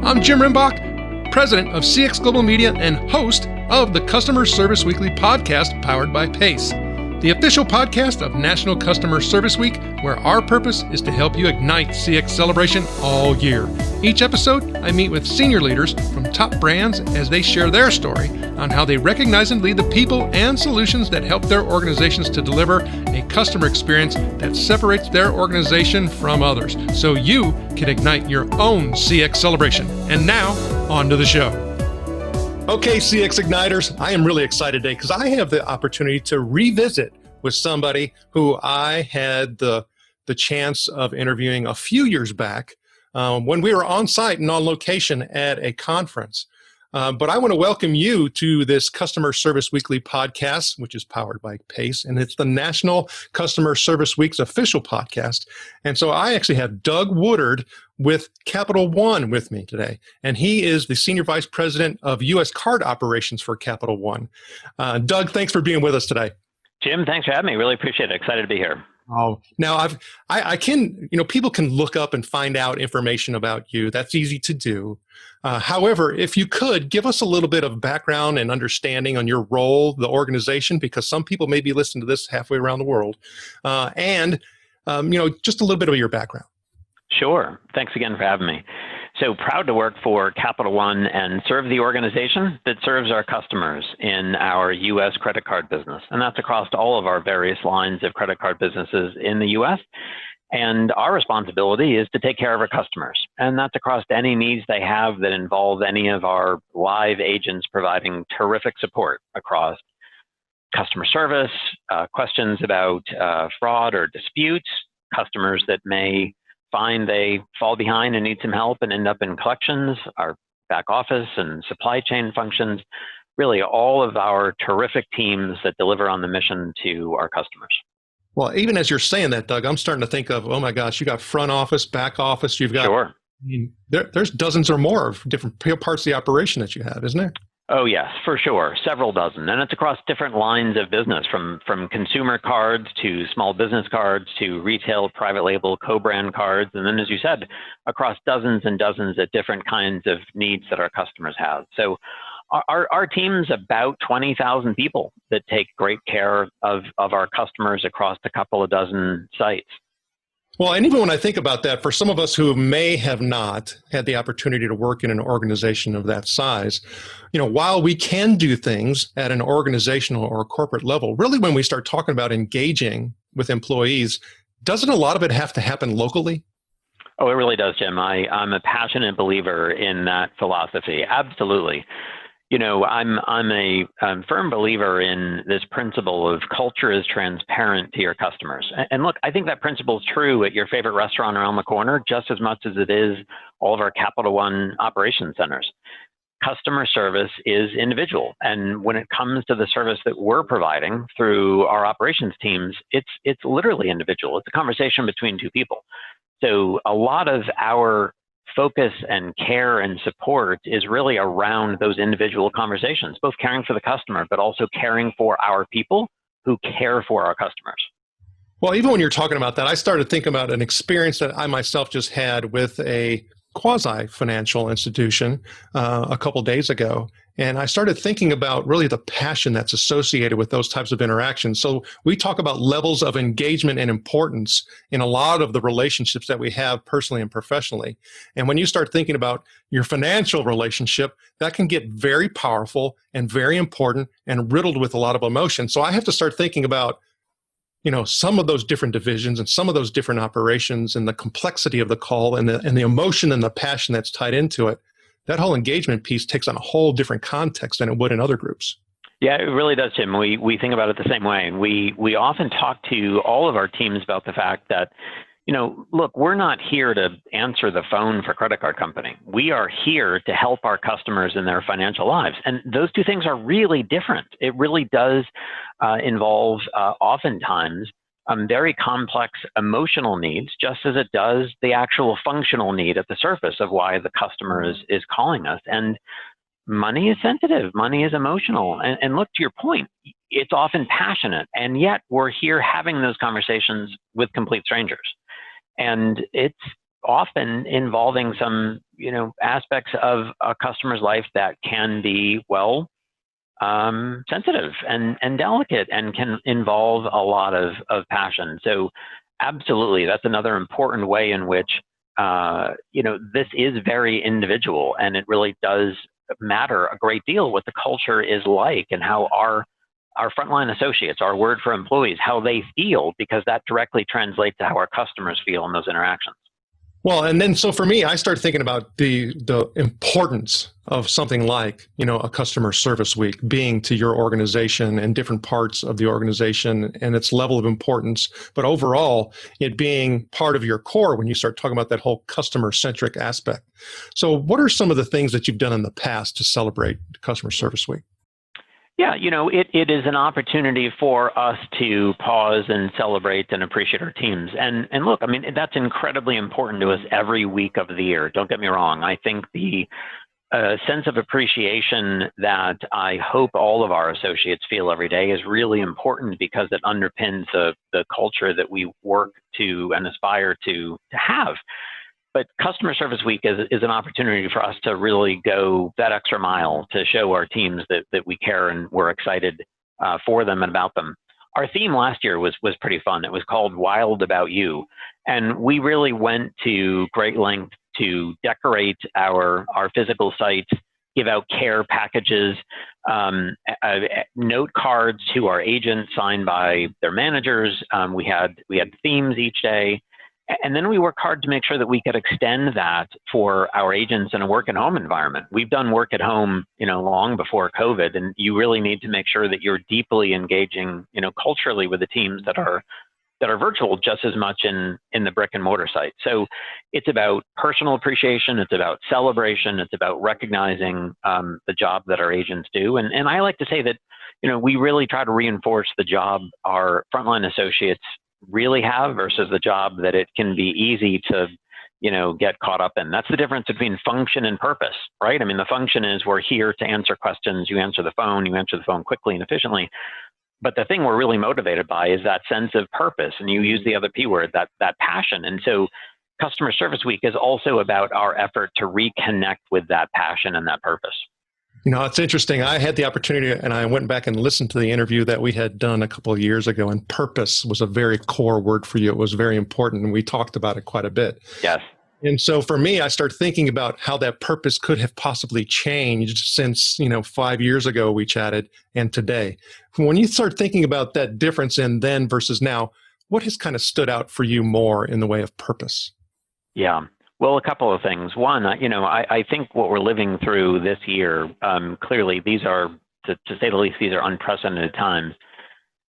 I'm Jim Rimbach, president of CX Global Media and host of the Customer Service Weekly podcast powered by PACE, the official podcast of National Customer Service Week, where our purpose is to help you ignite CX celebration all year. Each episode, I meet with senior leaders from top brands as they share their story on how they recognize and lead the people and solutions that help their organizations to deliver a customer experience that separates their organization from others, so you can ignite your own CX celebration. And now, on to the show. Okay, CX Igniters, I am really excited today because I have the opportunity to revisit with somebody who I had the chance of interviewing a few years back when we were on site and on location at a conference. But I want to welcome you to this Customer Service Weekly podcast, which is powered by PACE, and it's the National Customer Service Week's official podcast. And so I actually have Doug Woodard with Capital One with me today, and he is the Senior Vice President of U.S. Card Operations for Capital One. Doug, thanks for being with us today. Jim, thanks for having me. Really appreciate it. Excited to be here. Oh, now I can, people can look up and find out information about you. That's easy to do. However, if you could give us a little bit of background and understanding on your role, the organization, because some people may be listening to this halfway around the world, and just a little bit of your background. Sure. Thanks again for having me. So proud to work for Capital One and serve the organization that serves our customers in our U.S. credit card business. And that's across all of our various lines of credit card businesses in the U.S. And our responsibility is to take care of our customers. And that's across any needs they have that involve any of our live agents providing terrific support across customer service, questions about fraud or disputes, customers that may find they fall behind and need some help and end up in collections, our back office and supply chain functions, really all of our terrific teams that deliver on the mission to our customers. Well, even as you're saying that, Doug, I'm starting to think of, oh my gosh, you got front office, back office, you've got, sure. There's dozens or more of different parts of the operation that you have, isn't there? Oh, yes, for sure. Several dozen. And it's across different lines of business, from consumer cards to small business cards to retail, private label, co-brand cards. And then, as you said, across dozens and dozens of different kinds of needs that our customers have. So our team's about 20,000 people that take great care of our customers across a couple of dozen sites. Well, and even when I think about that, for some of us who may have not had the opportunity to work in an organization of that size, while we can do things at an organizational or corporate level, really when we start talking about engaging with employees, doesn't a lot of it have to happen locally? Oh, it really does, Jim. I'm a passionate believer in that philosophy. Absolutely. I'm a firm believer in this principle of culture is transparent to your customers. And look, I think that principle is true at your favorite restaurant around the corner just as much as it is all of our Capital One operations centers. Customer service is individual. And when it comes to the service that we're providing through our operations teams, it's literally individual. It's a conversation between two people. So a lot of our focus and care and support is really around those individual conversations, both caring for the customer, but also caring for our people who care for our customers. Well, even when you're talking about that, I started thinking about an experience that I myself just had with a quasi-financial institution a couple days ago. And I started thinking about really the passion that's associated with those types of interactions. So we talk about levels of engagement and importance in a lot of the relationships that we have personally and professionally. And when you start thinking about your financial relationship, that can get very powerful and very important and riddled with a lot of emotion. So I have to start thinking about some of those different divisions and some of those different operations and the complexity of the call and the emotion and the passion that's tied into it. That whole engagement piece takes on a whole different context than it would in other groups. Yeah, it really does, Jim. We think about it the same way. And we often talk to all of our teams about the fact that, look, we're not here to answer the phone for a credit card company. We are here to help our customers in their financial lives. And those two things are really different. It really does involve oftentimes very complex emotional needs, just as it does the actual functional need at the surface of why the customer is calling us. And money is sensitive, money is emotional. And look, to your point, it's often passionate, and yet we're here having those conversations with complete strangers. And it's often involving some, aspects of a customer's life that can be, sensitive and delicate and can involve a lot of passion. So absolutely, that's another important way in which, this is very individual, and it really does matter a great deal what the culture is like and how our frontline associates, our word for employees, how they feel, because that directly translates to how our customers feel in those interactions. Well, and then so for me, I start thinking about the importance of something like, a customer service week being to your organization and different parts of the organization and its level of importance, but overall it being part of your core when you start talking about that whole customer-centric aspect. So what are some of the things that you've done in the past to celebrate customer service week? Yeah, it is an opportunity for us to pause and celebrate and appreciate our teams. And look, that's incredibly important to us every week of the year. Don't get me wrong. I think the sense of appreciation that I hope all of our associates feel every day is really important because it underpins the culture that we work to and aspire to have. But Customer Service Week is an opportunity for us to really go that extra mile to show our teams that we care and we're excited for them and about them. Our theme last year was pretty fun. It was called Wild About You. And we really went to great length to decorate our physical sites, give out care packages, note cards to our agents signed by their managers. We had themes each day. And then we work hard to make sure that we could extend that for our agents in a work at home environment. We've done work at home, long before COVID, and you really need to make sure that you're deeply engaging, culturally with the teams that are virtual just as much in the brick and mortar site. So it's about personal appreciation, it's about celebration, it's about recognizing the job that our agents do. And I like to say that, we really try to reinforce the job our frontline associates really have versus the job that it can be easy to, get caught up in. That's the difference between function and purpose, right? The function is we're here to answer questions. You answer the phone quickly and efficiently. But the thing we're really motivated by is that sense of purpose. And you use the other P word, that passion. And so Customer Service Week is also about our effort to reconnect with that passion and that purpose. It's interesting. I had the opportunity and I went back and listened to the interview that we had done a couple of years ago, and purpose was a very core word for you. It was very important, and we talked about it quite a bit. Yes. And so for me, I start thinking about how that purpose could have possibly changed since, 5 years ago we chatted and today. When you start thinking about that difference in then versus now, what has kind of stood out for you more in the way of purpose? Yeah. Well, a couple of things. One, I think what we're living through this year, clearly these are, to say the least, these are unprecedented times.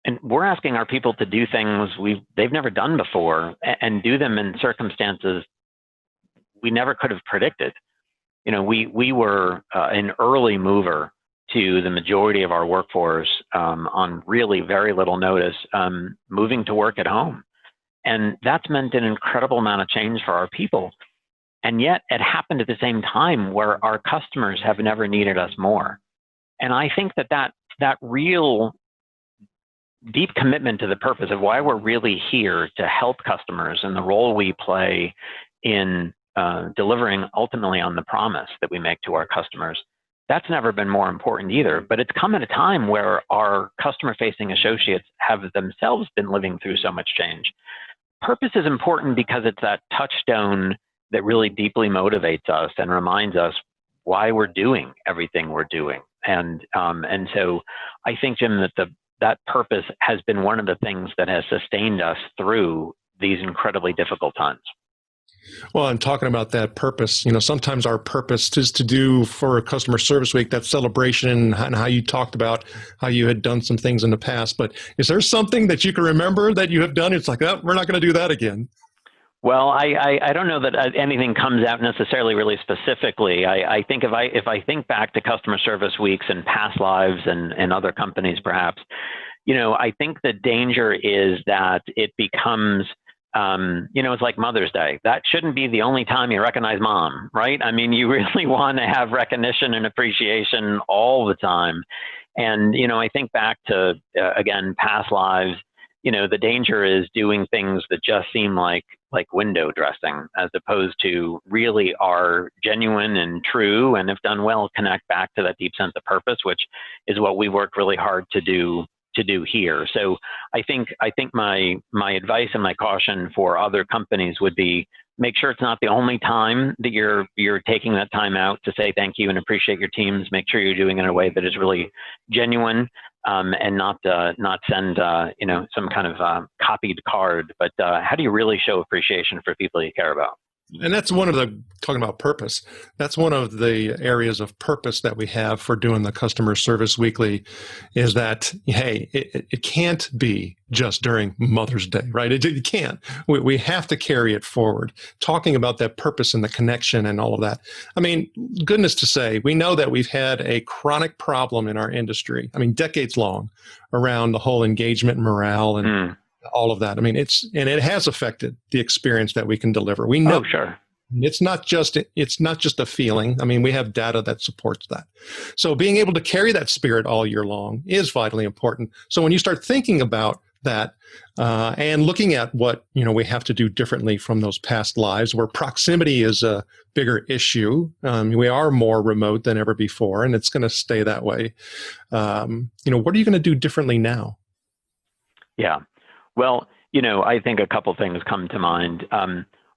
And we're asking our people to do things they've never done before and do them in circumstances we never could have predicted. We were an early mover to the majority of our workforce on really very little notice, moving to work at home. And that's meant an incredible amount of change for our people. And yet it happened at the same time where our customers have never needed us more. And I think that real deep commitment to the purpose of why we're really here to help customers and the role we play in delivering ultimately on the promise that we make to our customers, that's never been more important either. But it's come at a time where our customer-facing associates have themselves been living through so much change. Purpose is important because it's that touchstone that really deeply motivates us and reminds us why we're doing everything we're doing. And so I think, Jim, that purpose has been one of the things that has sustained us through these incredibly difficult times. Well, and talking about that purpose, sometimes our purpose is to do for a Customer Service Week, that celebration and how you talked about how you had done some things in the past. But is there something that you can remember that you have done? It's like, oh, we're not going to do that again. Well, I don't know that anything comes out necessarily really specifically. I think if I think back to Customer Service Weeks and past lives and other companies, perhaps, I think the danger is that it becomes, it's like Mother's Day. That shouldn't be the only time you recognize mom, right? You really want to have recognition and appreciation all the time. And, I think back to, again, past lives. the danger is doing things that just seem like window dressing, as opposed to really are genuine and true, and if done well, connect back to that deep sense of purpose, which is what we worked really hard to do here. So I think my advice and my caution for other companies would be, make sure it's not the only time that you're taking that time out to say thank you and appreciate your teams. Make sure you're doing it in a way that is really genuine, and not send some kind of copied card. But how do you really show appreciation for people you care about? And that's talking about purpose, that's one of the areas of purpose that we have for doing the Customer Service Weekly, is that, hey, it can't be just during Mother's Day, right? It can't. We have to carry it forward, talking about that purpose and the connection and all of that. I mean, goodness to say, we know that we've had a chronic problem in our industry, decades long, around the whole engagement and morale and all of that. It has affected the experience that we can deliver. We know. Oh, sure. It's not just a feeling. We have data that supports that. So being able to carry that spirit all year long is vitally important. So when you start thinking about that, and looking at what we have to do differently from those past lives, where proximity is a bigger issue, we are more remote than ever before, and it's going to stay that way. What are you going to do differently now? Yeah. Well, I think a couple things come to mind.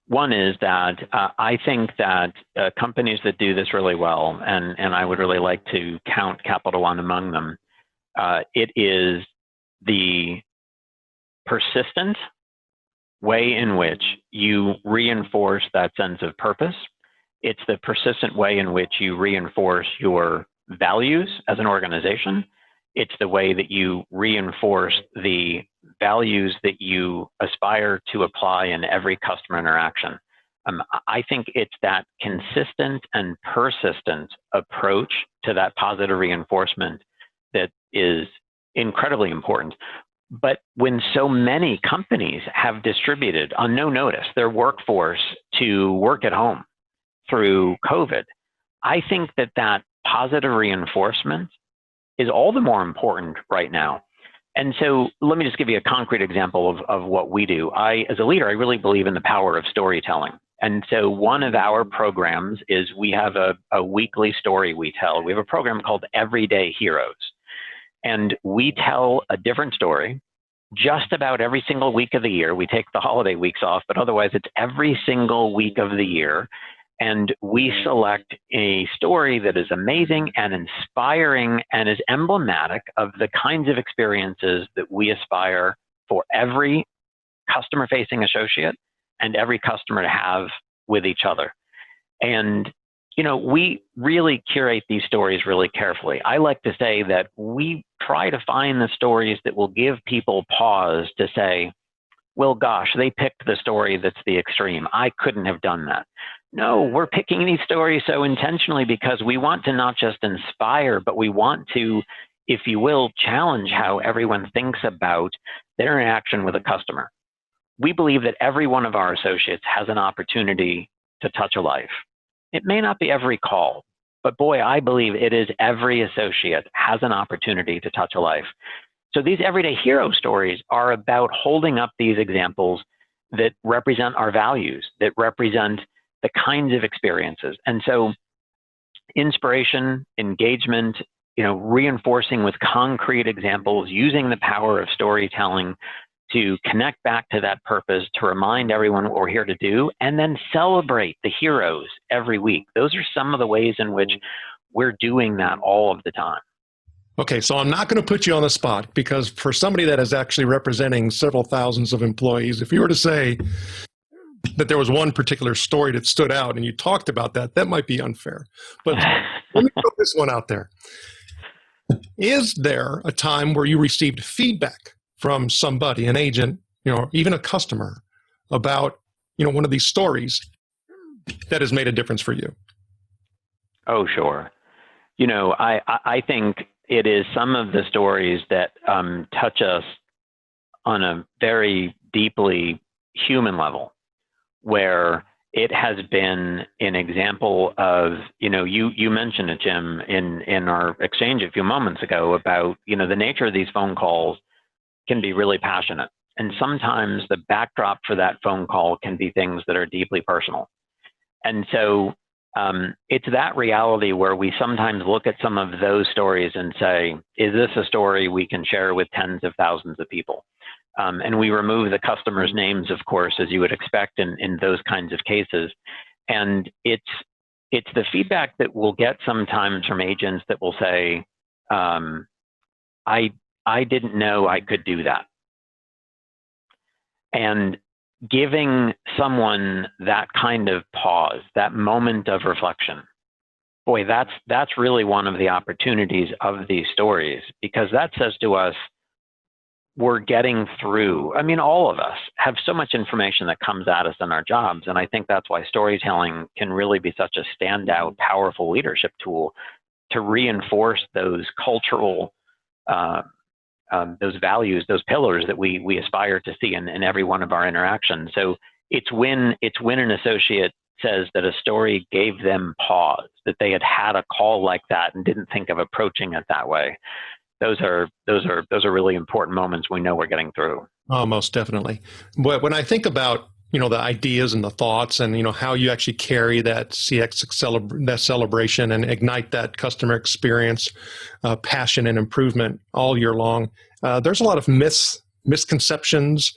One is that I think that companies that do this really well, and I would really like to count Capital One among them, it is the persistent way in which you reinforce that sense of purpose. It's the persistent way in which you reinforce your values as an organization. It's the way that you reinforce the values that you aspire to apply in every customer interaction. I think it's that consistent and persistent approach to that positive reinforcement that is incredibly important. But when so many companies have distributed on no notice their workforce to work at home through COVID, I think that positive reinforcement is all the more important right now. And so let me just give you a concrete example of what we do. As a leader, I really believe in the power of storytelling. And so one of our programs is we have a weekly story we tell. We have a program called Everyday Heroes. And we tell a different story just about every single week of the year. We take the holiday weeks off, but otherwise it's every single week of the year. And we select a story that is amazing and inspiring and is emblematic of the kinds of experiences that we aspire for every customer-facing associate and every customer to have with each other. And, we really curate these stories really carefully. I like to say that we try to find the stories that will give people pause to say, well, gosh, they picked the story that's the extreme. I couldn't have done that. No, we're picking these stories so intentionally because we want to not just inspire, but we want to, if you will, challenge how everyone thinks about their interaction with a customer. We believe that every one of our associates has an opportunity to touch a life. It may not be every call, but boy, I believe it is every associate has an opportunity to touch a life. So these everyday hero stories are about holding up these examples that represent our values, that represent the kinds of experiences. And so inspiration, engagement, reinforcing with concrete examples, using the power of storytelling to connect back to that purpose, to remind everyone what we're here to do, and then celebrate the heroes every week. Those are some of the ways in which we're doing that all of the time. Okay, so I'm not going to put you on the spot, because for somebody that is actually representing several thousands of employees, if you were to say that there was one particular story that stood out and you talked about that, that might be unfair. But let me put this one out there. Is there a time where you received feedback from somebody, an agent, even a customer, about, one of these stories that has made a difference for you? Oh, sure. I think it is some of the stories that touch us on a very deeply human level, where it has been an example of, you mentioned it, Jim, in our exchange a few moments ago about, the nature of these phone calls can be really passionate. And sometimes the backdrop for that phone call can be things that are deeply personal. And so it's that reality where we sometimes look at some of those stories and say, is this a story we can share with tens of thousands of people? And we remove the customers' names, of course, as you would expect in those kinds of cases. And it's the feedback that we'll get sometimes from agents that will say, I didn't know I could do that. And giving someone that kind of pause, that moment of reflection, boy, that's really one of the opportunities of these stories, because that says to us, we're getting through. I mean, all of us have so much information that comes at us in our jobs. And I think that's why storytelling can really be such a standout, powerful leadership tool to reinforce those cultural those values, those pillars that we aspire to see in every one of our interactions. So it's when an associate says that a story gave them pause, that they had a call like that and didn't think of approaching it that way. Those are really important moments we know we're getting through. Oh, most definitely. But when I think about the ideas and the thoughts and how you actually carry that CX that celebration and ignite that customer experience, passion and improvement all year long, there's a lot of misconceptions,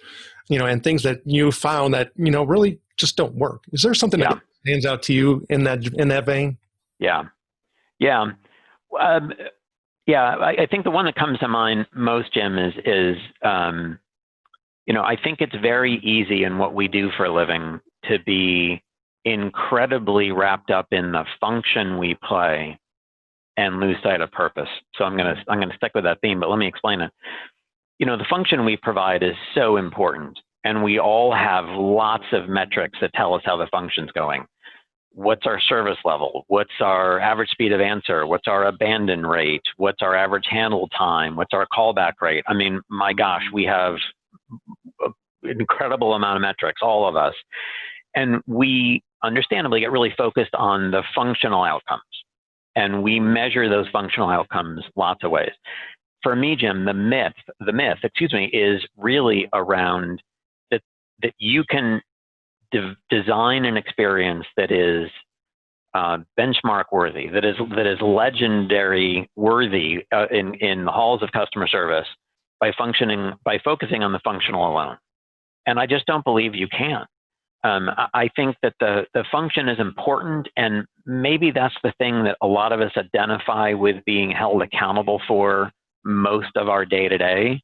and things that you found that really just don't work. Is there something that stands out to you in that vein? Yeah. I think the one that comes to mind most, Jim, is I think it's very easy in what we do for a living to be incredibly wrapped up in the function we play and lose sight of purpose. So I'm gonna stick with that theme, but let me explain it. The function we provide is so important, and we all have lots of metrics that tell us how the function's going. What's our service level? What's our average speed of answer? What's our abandon rate? What's our average handle time? What's our callback rate? I mean, my gosh, we have an incredible amount of metrics, all of us. And we understandably get really focused on the functional outcomes. And we measure those functional outcomes lots of ways. For me, Jim, the myth, is really around that you can design an experience that is benchmark worthy, that is legendary worthy in the halls of customer service by focusing on the functional alone. And I just don't believe you can. I think that the function is important, and maybe that's the thing that a lot of us identify with being held accountable for most of our day-to-day.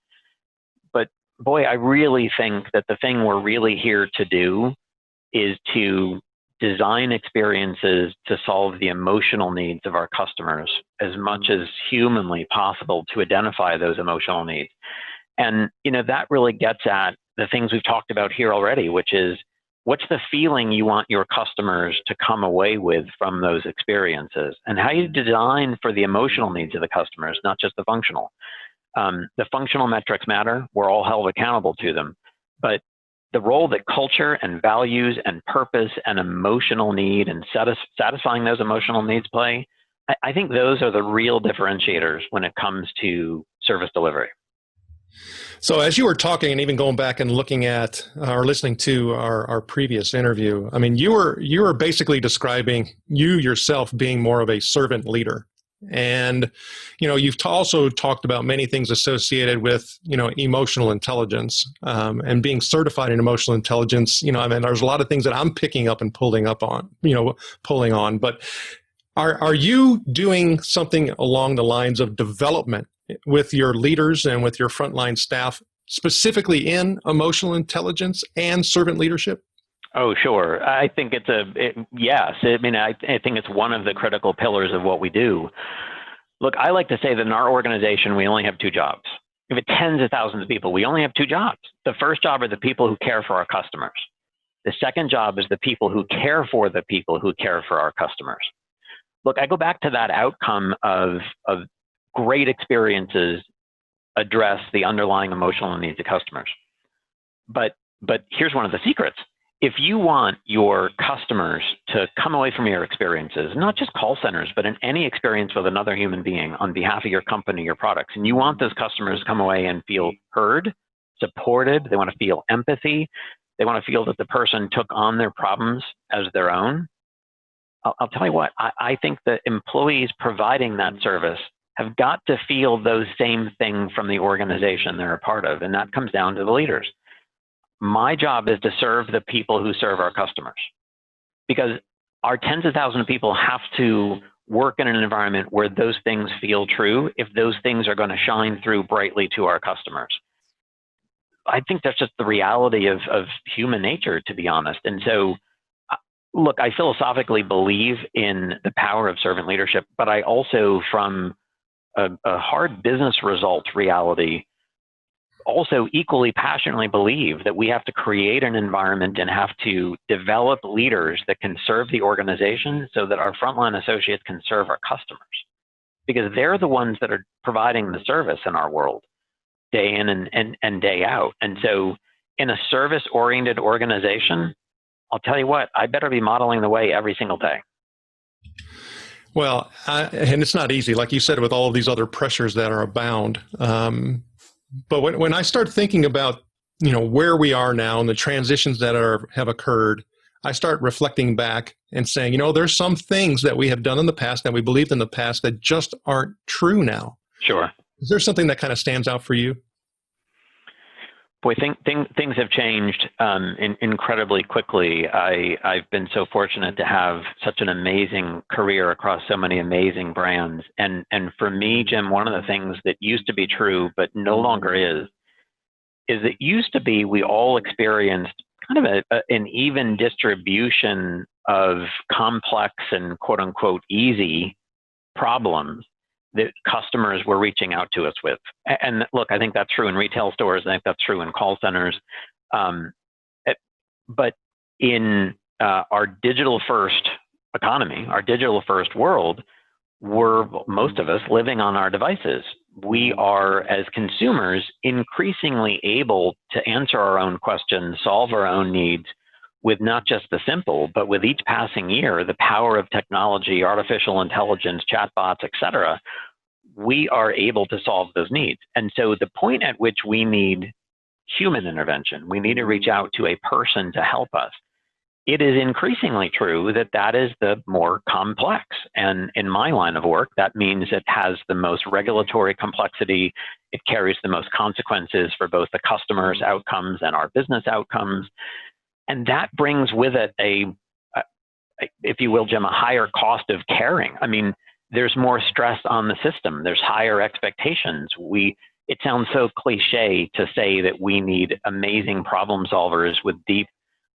But boy, I really think that the thing we're really here to do is to design experiences to solve the emotional needs of our customers as much as humanly possible, to identify those emotional needs. And, that really gets at the things we've talked about here already, which is, what's the feeling you want your customers to come away with from those experiences, and how you design for the emotional needs of the customers, not just the functional. The functional metrics matter. We're all held accountable to them. But the role that culture and values and purpose and emotional need and satisfying those emotional needs play, I think those are the real differentiators when it comes to service delivery. So as you were talking, and even going back and looking at or listening to our previous interview, I mean, you were basically describing you yourself being more of a servant leader. And, you've also talked about many things associated with, emotional intelligence, and being certified in emotional intelligence. I mean, there's a lot of things that I'm picking up and pulling on, but are you doing something along the lines of development with your leaders and with your frontline staff, specifically in emotional intelligence and servant leadership? Oh, sure. I think yes. I mean, I think it's one of the critical pillars of what we do. Look, I like to say that in our organization, we only have two jobs. We have tens of thousands of people. We only have two jobs. The first job are the people who care for our customers. The second job is the people who care for the people who care for our customers. Look, I go back to that outcome of great experiences address the underlying emotional needs of customers. But here's one of the secrets. If you want your customers to come away from your experiences, not just call centers, but in any experience with another human being on behalf of your company, your products, and you want those customers to come away and feel heard, supported. They want to feel empathy. They want to feel that the person took on their problems as their own. I'll tell you what, I think that employees providing that service have got to feel those same things from the organization they're a part of, and that comes down to the leaders. My job is to serve the people who serve our customers, because our tens of thousands of people have to work in an environment where those things feel true if those things are going to shine through brightly to our customers. I think that's just the reality of human nature, to be honest. And so, look, I philosophically believe in the power of servant leadership, but I also, from a hard business results reality, also equally passionately believe that we have to create an environment and have to develop leaders that can serve the organization so that our frontline associates can serve our customers, because they're the ones that are providing the service in our world day in and day out. And so in a service-oriented organization, I'll tell you what, I better be modeling the way every single day. Well, and it's not easy, like you said, with all of these other pressures that are abound. But when I start thinking about, where we are now and the transitions that have occurred, I start reflecting back and saying, there's some things that we have done in the past that we believed in the past that just aren't true now. Sure. Is there something that kind of stands out for you? Boy, things have changed incredibly quickly. I've been so fortunate to have such an amazing career across so many amazing brands. And for me, Jim, one of the things that used to be true but no longer is it used to be we all experienced kind of an even distribution of complex and quote unquote easy problems that customers were reaching out to us with. And look, I think that's true in retail stores. I think that's true in call centers. But in our digital first economy, our digital first world, we're, most of us, living on our devices. We are, as consumers, increasingly able to answer our own questions, solve our own needs with not just the simple, but with each passing year, the power of technology, artificial intelligence, chatbots, et cetera, we are able to solve those needs. And so the point at which we need human intervention, we need to reach out to a person to help us. It is increasingly true that that is the more complex. And in my line of work, that means it has the most regulatory complexity. It carries the most consequences for both the customer's outcomes and our business outcomes. And that brings with it if you will, Jim, a higher cost of caring. I mean, there's more stress on the system. There's higher expectations. It sounds so cliche to say that we need amazing problem solvers with deep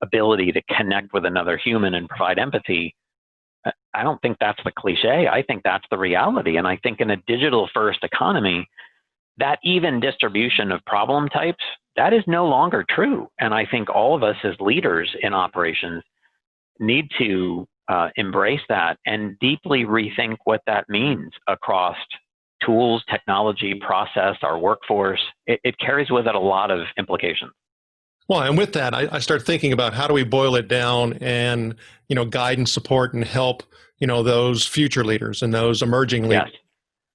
ability to connect with another human and provide empathy. I don't think that's the cliche. I think that's the reality. And I think in a digital first economy, that even distribution of problem types, that is no longer true. And I think all of us as leaders in operations need to embrace that and deeply rethink what that means across tools, technology, process, our workforce. It carries with it a lot of implications. Well, and with that, I start thinking about how do we boil it down and, guide and support and help, those future leaders and those emerging leaders. Yes.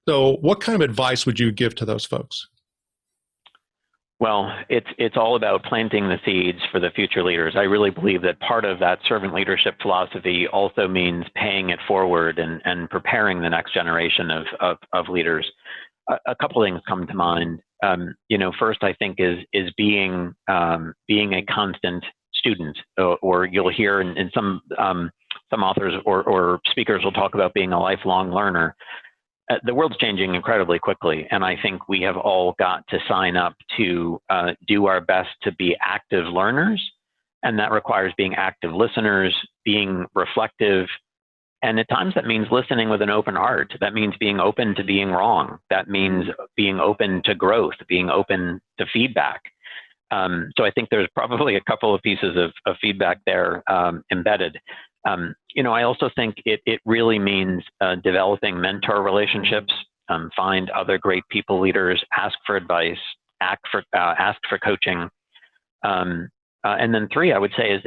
So what kind of advice would you give to those folks? Well, it's all about planting the seeds for the future leaders. I really believe that part of that servant leadership philosophy also means paying it forward and preparing the next generation of leaders. A couple of things come to mind. First, I think is being a constant student, or you'll hear in some authors or speakers will talk about being a lifelong learner. The world's changing incredibly quickly, and I think we have all got to sign up to do our best to be active learners, and that requires being active listeners, being reflective, and at times that means listening with an open heart. That means being open to being wrong. That means being open to growth, being open to feedback. So I think there's probably a couple of pieces of feedback there embedded. I also think it really means developing mentor relationships, find other great people leaders, ask for advice, ask for coaching. And then 3, I would say, is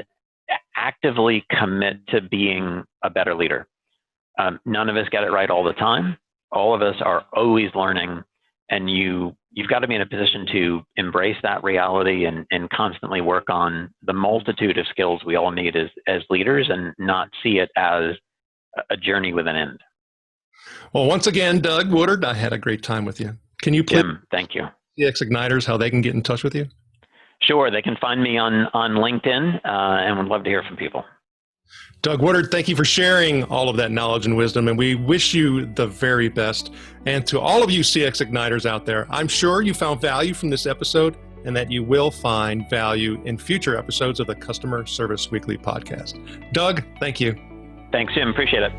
actively commit to being a better leader. None of us get it right all the time. All of us are always learning. And you've got to be in a position to embrace that reality and constantly work on the multitude of skills we all need as leaders, and not see it as a journey with an end. Well, once again, Doug Woodard, I had a great time with you. Can you please Jim, thank you. CX Igniters how they can get in touch with you? Sure, they can find me on LinkedIn, and would love to hear from people. Doug Woodard, thank you for sharing all of that knowledge and wisdom, and we wish you the very best. And to all of you CX Igniters out there, I'm sure you found value from this episode, and that you will find value in future episodes of the Customer Service Weekly podcast. Doug, thank you. Thanks, Jim. Appreciate it.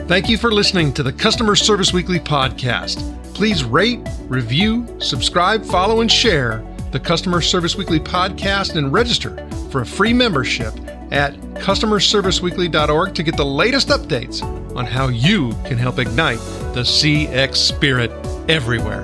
Thank you for listening to the Customer Service Weekly podcast. Please rate, review, subscribe, follow, and share the Customer Service Weekly podcast, and register for a free membership at customerserviceweekly.org to get the latest updates on how you can help ignite the CX spirit everywhere.